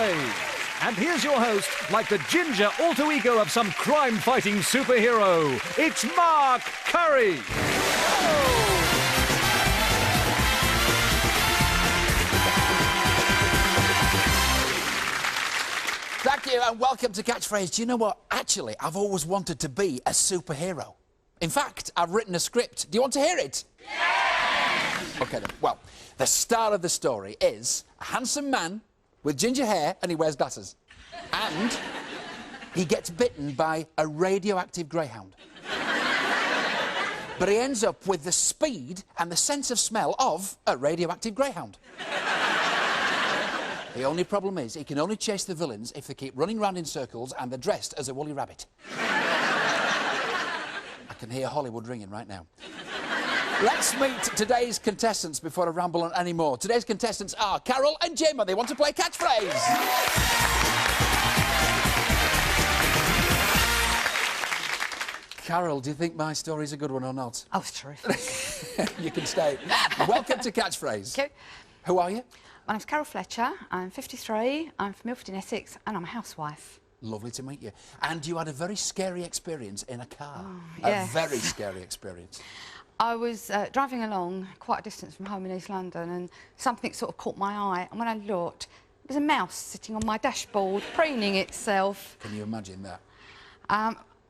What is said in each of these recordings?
catchphrase. And here's your host, like the ginger alter ego of some crime-fighting superhero. It's Mark Curry. Thank you and welcome to Catchphrase. Do you know what? Actually, I've always wanted to be a superhero. In fact, I've written a script. Do you want to hear it? Yes! OK then. Well, the star of the story is a handsome man with ginger hair and he wears glasses. And he gets bitten by a radioactive greyhound. But he ends up with the speed and the sense of smell of a radioactive greyhound. The only problem is he can only chase the villains if they keep running round in circles and they're dressed as a woolly rabbit. I can hear Hollywood ringing right now. Let's meet today's contestants before I ramble on any more. Today's contestants are Carol and Jim, and they want to play Catchphrase. Carol, do you think my story's a good one or not? Oh, it's terrific. You can stay. Welcome to Catchphrase. Thank you. Who are you? My name's Carol Fletcher, I'm 53, I'm from Milford in Essex, and I'm a housewife. Lovely to meet you. And you had a very scary experience in a car. Oh, yes. A very scary experience. I was driving along quite a distance from home in East London, and something sort of caught my eye, and when I looked, there was a mouse sitting on my dashboard, preening itself. Can you imagine that?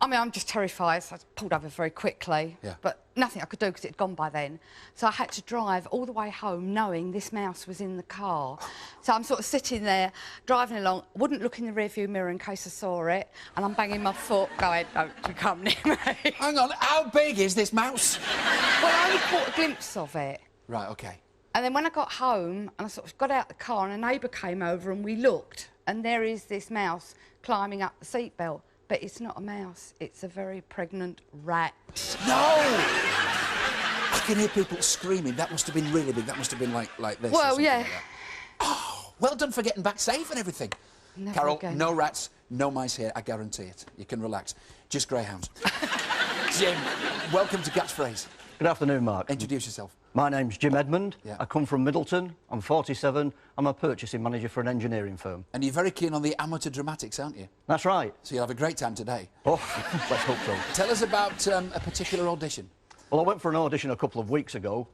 I mean, I'm just terrified, so I pulled over very quickly, Yeah. but nothing I could do because it had gone by then. So I had to drive all the way home knowing this mouse was in the car. So I'm sort of sitting there, driving along, wouldn't look in the rearview mirror in case I saw it, and I'm banging my foot, going, don't you come near me. Hang on, how big is this mouse? Well, I only caught a glimpse of it. Right, OK. And then when I got home, and I sort of got out the car, and a neighbour came over, and we looked, and there is this mouse climbing up the seatbelt. But it's not a mouse, it's a very pregnant rat. No! I can hear people screaming. That must have been really big. That must have been like this. Well, yeah. Like oh, well done for getting back safe and everything. Never Carol, again. no rats, no mice here, I guarantee it. You can relax. Just greyhounds. Jim, welcome to Catchphrase. Good afternoon, Mark. Introduce yourself. My name's Jim Edmund. Yeah. I come from Middleton. I'm 47. I'm a purchasing manager for an engineering firm. And you're very keen on the amateur dramatics, aren't you? That's right. So you'll have a great time today. Oh, let's hope so. Tell us about a particular audition. Well, I went for an audition a couple of weeks ago,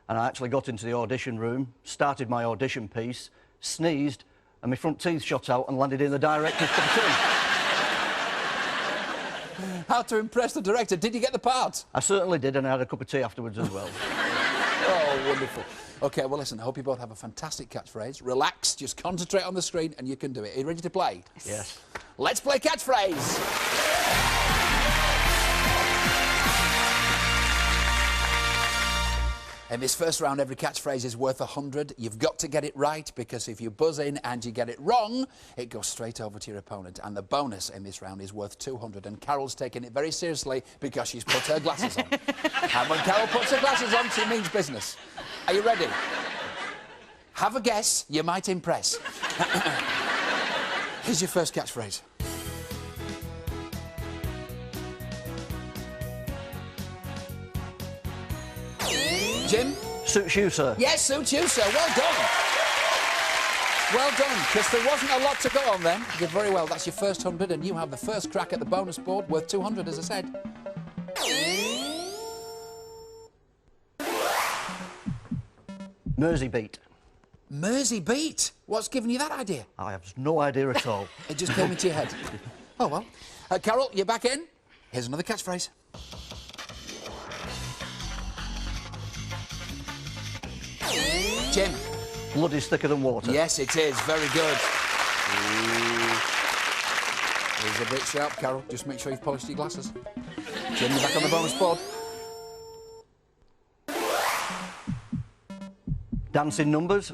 and I actually got into the audition room, started my audition piece, sneezed, and my front teeth shot out and landed in the director's cup of tea. How to impress the director. Did you get the part? I certainly did, and I had a cup of tea afterwards as well. Oh, wonderful. OK, well, listen, I hope you both have a fantastic catchphrase. Relax, just concentrate on the screen and you can do it. Are you ready to play? Yes. Let's play Catchphrase. In this first round, every catchphrase is worth 100. You've got to get it right, because if you buzz in and you get it wrong, it goes straight over to your opponent. And the bonus in this round is worth 200. And Carol's taking it very seriously because she's put her glasses on. And when Carol puts her glasses on, she means business. Are you ready? Have a guess. You might impress. Here's your first catchphrase. Jim? Suits you, sir. Yes, suits you, sir. Well done. Well done, because there wasn't a lot to go on then. You did very well. That's your first 100, and you have the first crack at the bonus board, worth 200, as I said. Mersey beat. Mersey beat? What's given you that idea? I have no idea at all. It just came into your head. Oh, well. Carol, you're back in. Here's another catchphrase. Jim. Blood is thicker than water. Yes, it is. Very good. He's a bit sharp, Carol. Just make sure you've polished your glasses. Jim, you're back on the bonus board. Dancing numbers.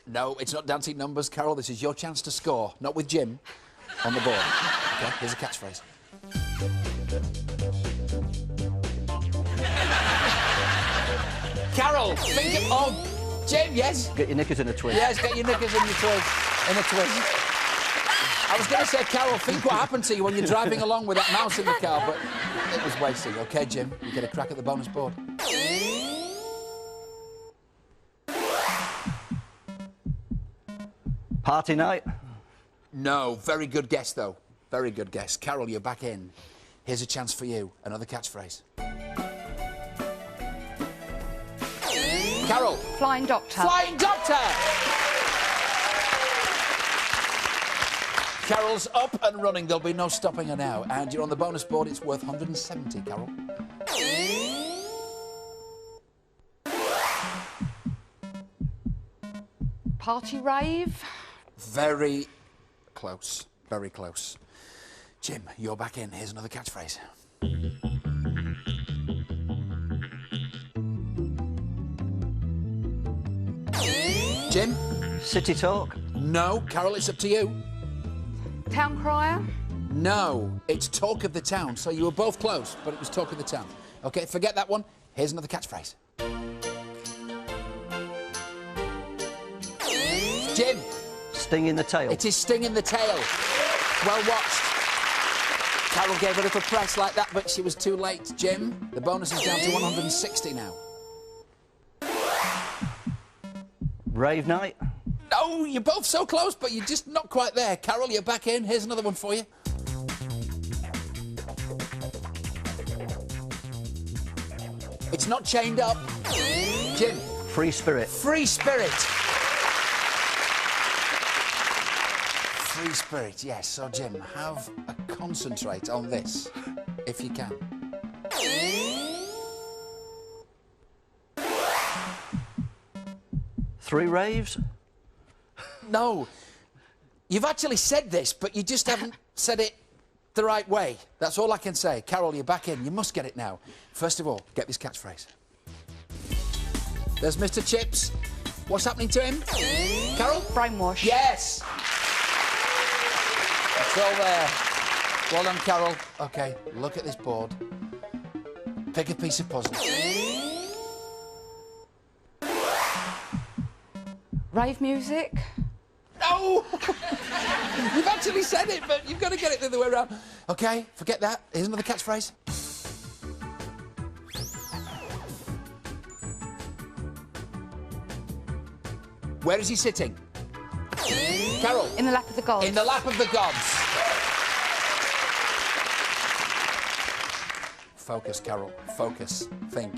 No, it's not dancing numbers, Carol. This is your chance to score. Not with Jim on the board. OK, here's a catchphrase. Carol, think of... Oh, Jim, yes? Get your knickers in a twist. Yes, get your knickers in your twist. In a twist. I was going to say, Carol, think what happened to you when you're driving along with that mouse in the car, but it was wasted. OK, Jim, you get a crack at the bonus board. Party night. No, very good guess, though. Very good guess. Carol, you're back in. Here's a chance for you. Another catchphrase. Carol. Flying Doctor. Flying Doctor! Carol's up and running. There'll be no stopping her now. And you're on the bonus board. It's worth 170, Carol. Party rave. Very close. Very close. Jim, you're back in. Here's another catchphrase. Jim? City talk. No. Carol, it's up to you. Town crier. No. It's talk of the town. So you were both close, but it was talk of the town. OK, forget that one. Here's another catchphrase. Jim? Sting in the tail. It is sting in the tail. Well watched. Carol gave a little press like that, but she was too late. Jim, the bonus is down to 160 now. Rave night. No, you're both so close, but you're just not quite there. Carol, you're back in. Here's another one for you. It's not chained up. Jim. Free spirit. Free spirit. Free spirit, yes. So, Jim, have a concentrate on this, if you can. Three raves. No. You've actually said this, but you just haven't said it the right way. That's all I can say. Carol, you're back in. You must get it now. First of all, get this catchphrase. There's Mr. Chips. What's happening to him? Carol? Brainwash. Yes! It's all there. Well done, Carol. OK, look at this board. Pick a piece of puzzle. Rave music. No! You've actually said it, but you've got to get it the other way around. OK, forget that. Here's another catchphrase. Where is he sitting? Carol. In the lap of the gods. In the lap of the gods. Focus, Carol. Focus. Think.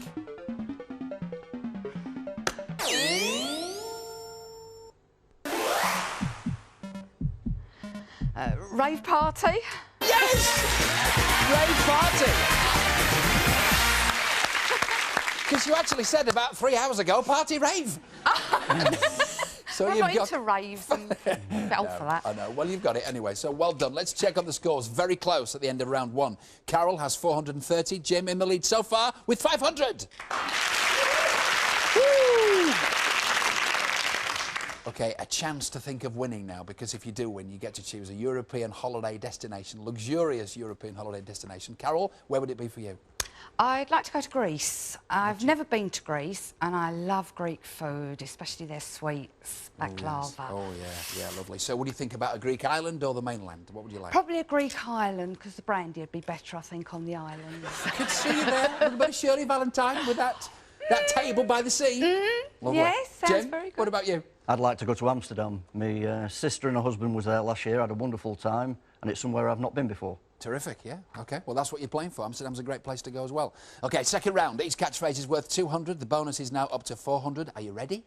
Rave party. Yes! Rave party. Because you actually said about 3 hours ago, party rave. So I'm you've not got... into raves. I'm a bit old for that. I know. Well, you've got it anyway, so well done. Let's check on the scores. Very close at the end of round one. Carol has 430. Jim in the lead so far with 500. Woo! OK, a chance to think of winning now, because if you do win, you get to choose a European holiday destination, luxurious European holiday destination. Carol, where would it be for you? I'd like to go to Greece. I've never been to Greece, and I love Greek food, especially their sweets, baklava. Oh, yes. Yeah, lovely. So what do you think about a Greek island or the mainland? What would you like? Probably a Greek island, because the brandy would be better, I think, on the island. I could see you there, a little bit of Shirley Valentine with that table by the sea. Lovely. Yes, sounds Jim, very good. what about you? I'd like to go to Amsterdam. My sister and her husband was there last year. I had a wonderful time, and it's somewhere I've not been before. Terrific, yeah. OK, well, that's what you're playing for. Amsterdam's a great place to go as well. OK, second round. Each catchphrase is worth 200. The bonus is now up to 400. Are you ready?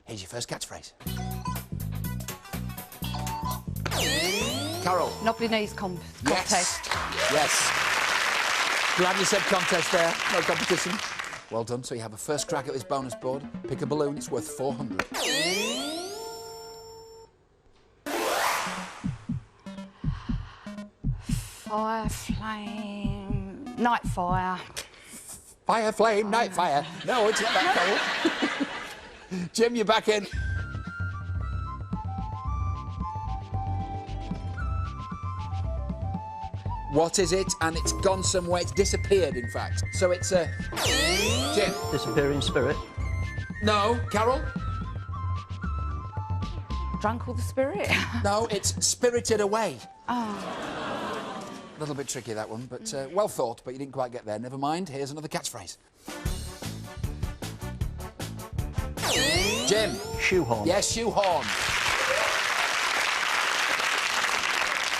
Here's your first catchphrase. Carol. Knobbly knees contest. Yes. Glad you said contest there. No competition. Well done. So you have a first crack at this bonus board. Pick a balloon. It's worth 400. Fire, flame, night fire. Fire, flame, night fire. No, it's not that, Carol. Jim, you're back in. What is it? And it's gone somewhere. It's disappeared, in fact. So it's a... Jim. Disappearing spirit. No. Carol? Drunk all the spirit. No, it's spirited away. Oh. A little bit tricky, that one, but well thought, but you didn't quite get there. Never mind. Here's another catchphrase. Jim. Shoehorn. Yes, shoehorn.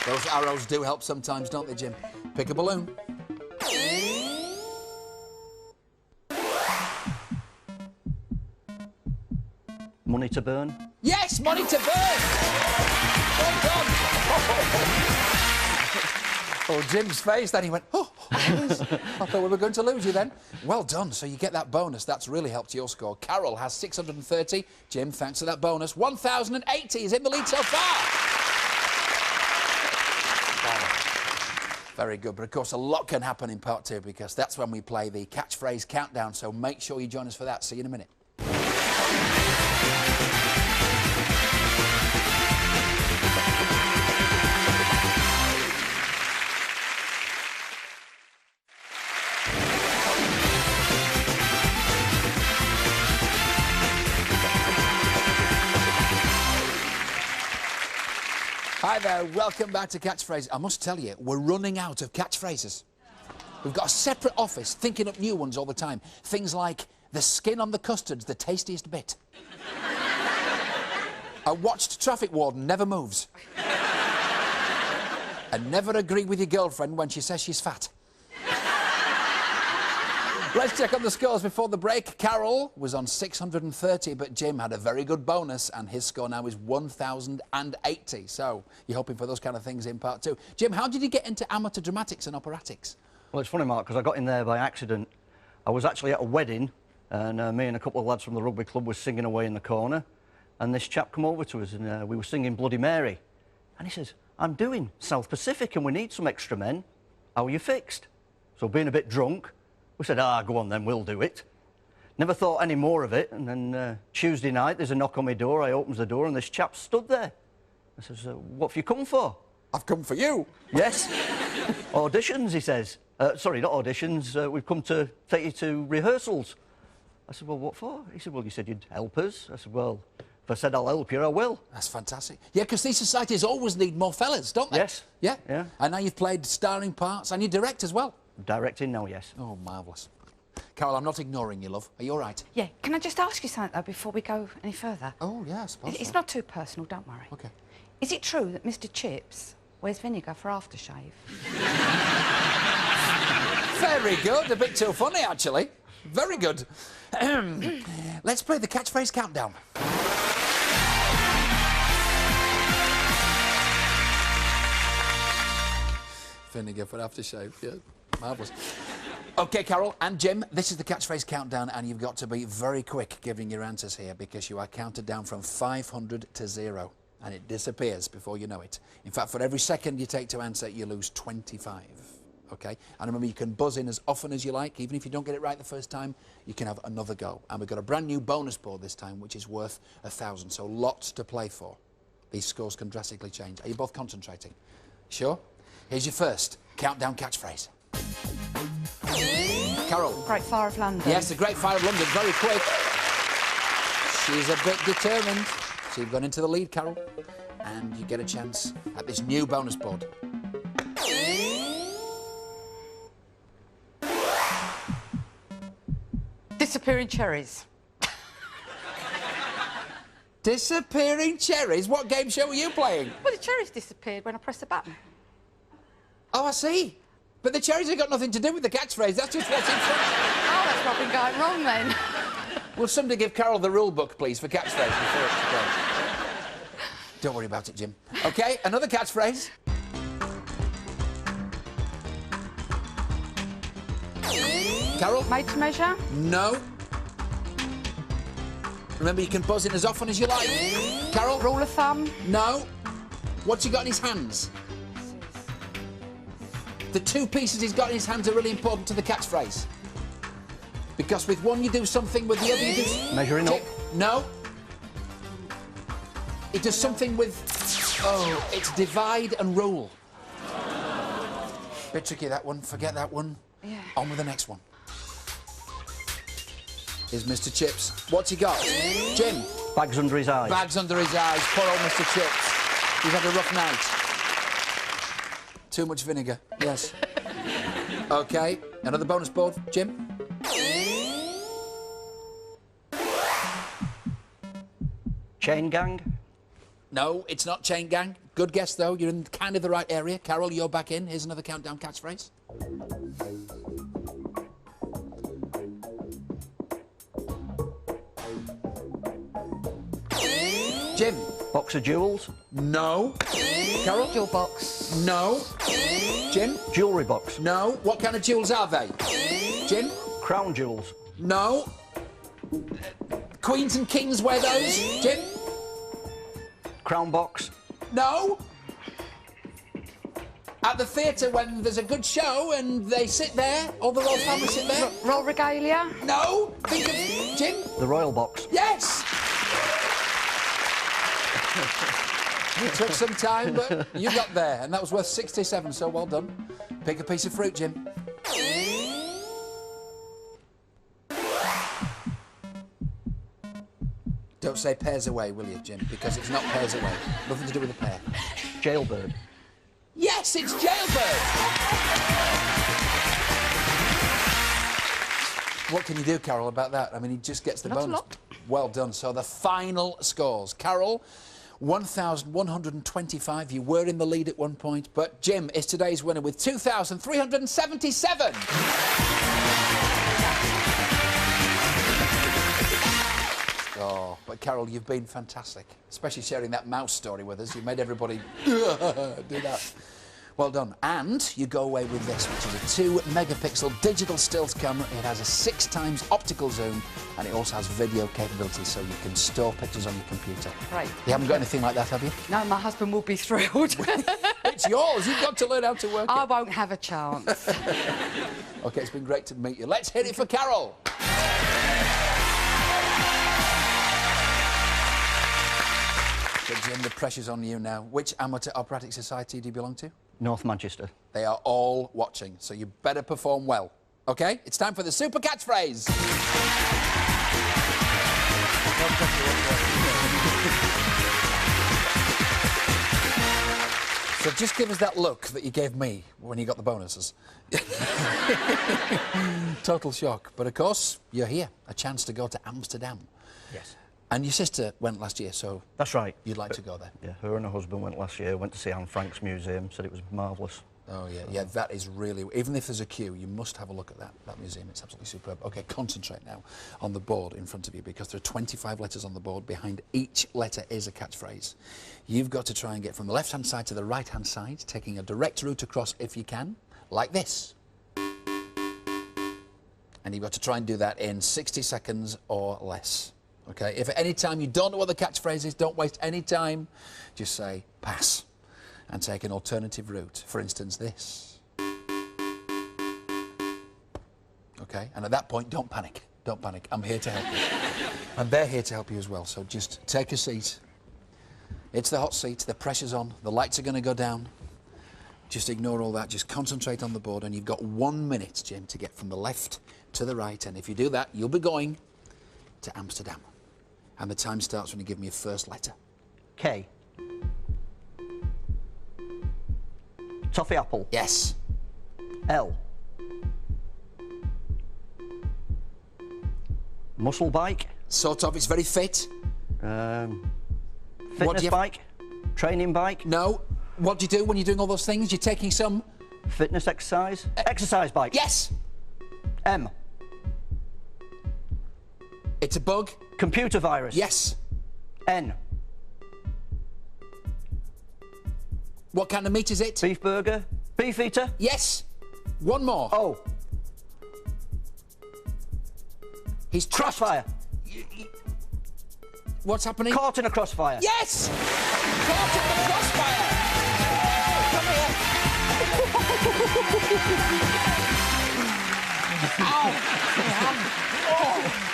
Those arrows do help sometimes, don't they, Jim? Pick a balloon. Money to burn. Yes, money to burn! Well done! Oh, Jim's face, then he went, oh, I thought we were going to lose you then. Well done, so you get that bonus. That's really helped your score. Carol has 630. Jim, thanks for that bonus. 1,080 is in the lead so far. Very good, but of course a lot can happen in part two because that's when we play the catchphrase countdown, so make sure you join us for that. See you in a minute. Hi there, welcome back to Catchphrase. I must tell you, we're running out of catchphrases. We've got a separate office thinking up new ones all the time. Things like, the skin on the custard's the tastiest bit. A watched traffic warden never moves. And never agree with your girlfriend when she says she's fat. Let's check on the scores before the break. Carol was on 630, but Jim had a very good bonus, and his score now is 1,080. So you're hoping for those kind of things in part two. Jim, how did you get into amateur dramatics and operatics? Well, it's funny, Mark, because I got in there by accident. I was actually at a wedding, and me and a couple of lads from the rugby club were singing away in the corner, and this chap come over to us, and we were singing Bloody Mary. And he says, I'm doing South Pacific, and we need some extra men. How are you fixed? So being a bit drunk, we said, go on then, we'll do it. Never thought any more of it, and then Tuesday night, there's a knock on my door. I opens the door, and this chap stood there. I says, what have you come for? I've come for you. Yes. Auditions, he says. Sorry, not auditions. We've come to take you to rehearsals. I said, well, what for? He said, well, you said you'd help us. I said, well, if I said I'll help you, I will. That's fantastic. Yeah, because these societies always need more fellas, don't they? Yes. Yeah? Yeah. And now you've played starring parts, and you direct as well. Directing now, yes. Oh, marvellous. Carol, I'm not ignoring you, love. Are you all right? Yeah, can I just ask you something, though, before we go any further? Oh, yeah, I suppose It's so. not too personal, don't worry. OK. Is it true that Mr Chips wears vinegar for aftershave? Very good. A bit too funny, actually. Very good. Let's play the catchphrase countdown. Vinegar for aftershave, yeah. Marvellous. OK, Carol and Jim, this is the catchphrase countdown, and you've got to be very quick giving your answers here because you are counted down from 500 to 0, and it disappears before you know it. In fact, for every second you take to answer, you lose 25. OK? And remember, you can buzz in as often as you like. Even if you don't get it right the first time, you can have another go. And we've got a brand new bonus board this time, which is worth 1,000, so lots to play for. These scores can drastically change. Are you both concentrating? Sure? Here's your first countdown catchphrase. Carol. Great Fire of London. Yes, the Great Fire of London. Very quick. She's a bit determined. So you've gone into the lead, Carol. And you get a chance at this new bonus board. Disappearing cherries. Disappearing cherries? What game show are you playing? Well, the cherries disappeared when I pressed the button. Oh, I see. But the cherries have got nothing to do with the catchphrase. That's just what's in front. Oh, that's what been going wrong then. Will somebody give Carol the rule book, please, for catchphrase before it's played? Don't worry about it, Jim. OK, another catchphrase. Carol? Made to measure? No. Remember, you can buzz in as often as you like. Carol? Rule of thumb? No. What's he got in his hands? The two pieces he's got in his hands are really important to the catchphrase. Because with one you do something, with the other you do... Measuring up? No. It does something with... Oh, it's divide and rule. Bit tricky, that one. Forget that one. Yeah. On with the next one. Here's Mr Chips. What's he got? Jim? Bags under his eyes. Bags under his eyes. Poor old Mr Chips. He's had a rough night. Too much vinegar. Yes. OK. Another bonus board. Jim? Chain gang? No, it's not chain gang. Good guess, though. You're in kind of the right area. Carol, you're back in. Here's another countdown catchphrase. Jim. Box of jewels. No. Carol? Jewel box. No. Jim? Jewellery box. No. What kind of jewels are they? Jim? Crown jewels. No. Queens and kings wear those. Jim? Crown box. No. At the theatre when there's a good show and they sit there, all the royal family sit there. Royal regalia. No. Think of Jim? The royal box. Yes. It took some time, but you got there, and that was worth 67, so well done. Pick a piece of fruit, Jim. Don't say pears away, will you, Jim? Because it's not pears away. Nothing to do with a pear. Jailbird. Yes, it's jailbird! What can you do, Carol, about that? I mean, he just gets the Not a bonus. lot. Well done. So the final scores. Carol, 1,125. You were in the lead at one point, but Jim is today's winner with 2,377. Oh, but Carol, you've been fantastic, especially sharing that mouse story with us. You made everybody do that. Well done. And you go away with this, which is a 2-megapixel digital stills camera. It has a 6x optical zoom, and it also has video capability, so you can store pictures on your computer. Great. You haven't got anything like that, have you? No, my husband will be thrilled. It's yours. You've got to learn how to work I it. won't have a chance. OK, it's been great to meet you. Let's hit it for Carol. So, Jim, the pressure's on you now. Which amateur operatic society do you belong to? North Manchester. They are all watching, so you better perform well. OK? It's time for the super catchphrase. So just give us that look that you gave me when you got the bonuses. Total shock. But, of course, you're here. A chance to go to Amsterdam. Yes. And your sister went last year, so... That's right. You'd like to go there? Yeah, her and her husband went last year, went to see Anne Frank's museum, said it was marvellous. Oh, yeah, yeah, that is really... Even if there's a queue, you must have a look at that museum. It's absolutely superb. OK, concentrate now on the board in front of you, because there are 25 letters on the board. Behind each letter is a catchphrase. You've got to try and get from the left-hand side to the right-hand side, taking a direct route across if you can, like this. And you've got to try and do that in 60 seconds or less. OK, if at any time you don't know what the catchphrase is, don't waste any time. Just say, pass, and take an alternative route. For instance, this. OK, and at that point, don't panic. Don't panic. I'm here to help you. And they're here to help you as well, so just take a seat. It's the hot seat, the pressure's on, the lights are going to go down. Just ignore all that, just concentrate on the board, and you've got 1 minute, Jim, to get from the left to the right, and if you do that, you'll be going to Amsterdam. And the time starts when you give me your first letter. K. Toffee apple. Yes. L. Muscle bike. Sort of, it's very fit. Fitness bike. Training bike. No. What do you do when you're doing all those things? You're taking some... Fitness exercise. Exercise bike. Yes. M. It's a bug. Computer virus. Yes. N. What kind of meat is it? Beef burger. Beef eater. Yes. One more. O. He's trapped. Crossfire. What's happening? Caught in a crossfire. Yes! Caught in the crossfire. Come here. Ow! Oh.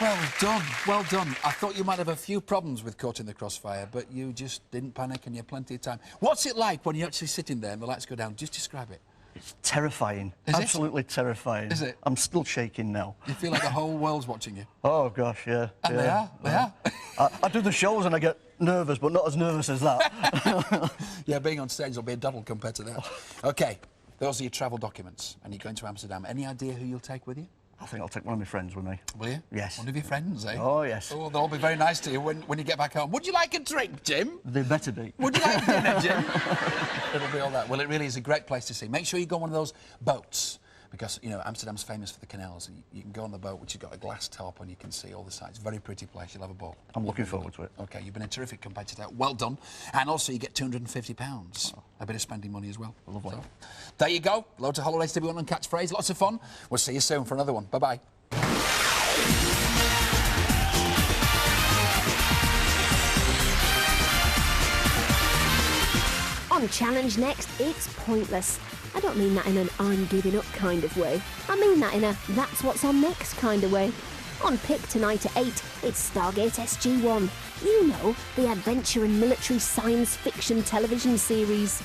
Well done, well done. I thought you might have a few problems with caught in the crossfire, but you just didn't panic and you had plenty of time. What's it like when you're actually sitting there and the lights go down? Just describe it. It's terrifying. Is it? Absolutely terrifying. Is it? I'm still shaking now. You feel like the whole world's watching you. Oh, gosh, yeah. And yeah. they are. I do the shows and I get nervous, but not as nervous as that. Yeah, being on stage will be a doddle compared to that. OK, those are your travel documents, and you're going to Amsterdam. Any idea who you'll take with you? I think I'll take one of my friends with me. Will you? Yes. One of your friends, eh? Oh, yes. Oh, they'll all be very nice to you when you get back home. Would you like a drink, Jim? They better be. Would you like dinner, Jim? It'll be all that. Well, it really is a great place to see. Make sure you go on one of those boats, because, you know, Amsterdam's famous for the canals. And you can go on the boat, which has got a glass top, and you can see all the sights. Very pretty place. You'll have a ball. I'm looking forward to it. OK, you've been a terrific competitor. Well done. And also, you get £250. A bit of spending money as well. Lovely. So, there you go. Loads of holidays to be on Catchphrase. Lots of fun. We'll see you soon for another one. Bye-bye. On Challenge Next, it's pointless. I don't mean that in an I'm giving up kind of way. I mean that in a that's what's on next kind of way. On Pick tonight at 8, it's Stargate SG-1. You know, the adventure and military science fiction television series.